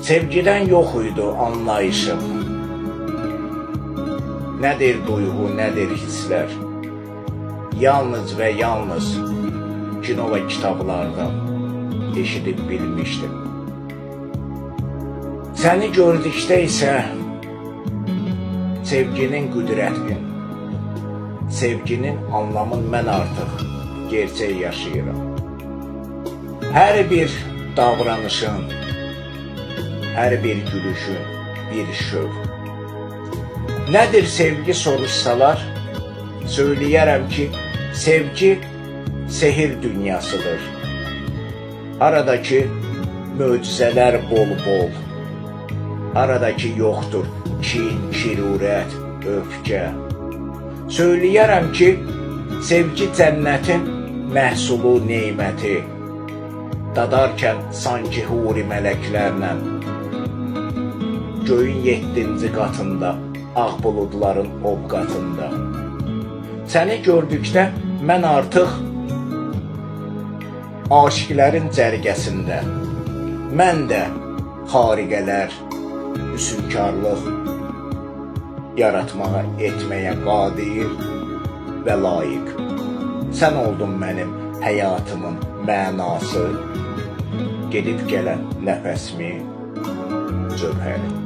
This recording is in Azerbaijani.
Sevgiden yok idi anlayışım. Nedir duygu, nedir hisler? Yalnız ve yalnız kino ve kitaplardan eşidip bilmiştim. Seni gördükdə isə sevginin qüdrətini, sevginin anlamını mən artıq gerçək yaşayıram. Hər bir davranışın, hər bir gülüşün bir şövq. Nədir sevgi soruşsalar, söyləyərəm ki, sevgi sehir dünyasıdır. Aradakı möcüzələr bol-bol. Aradakı yoxdur kin, şirurət, öfkə. Söyləyərəm ki, sevgi cənnətin məhsulu, neyməti. Dadarkən sanki huri mələklərlə göyün 7-ci qatında, ağ buludların ovqatında. Səni gördükdə mən artıq aşiqlərin cərgəsində. Mən də xariqələr, üsünkarlıq yaratmağa, etməyə qadir və layiq. Sən oldun mənim həyatımın mənası, gedib gələn nəfəsimin cövhəri.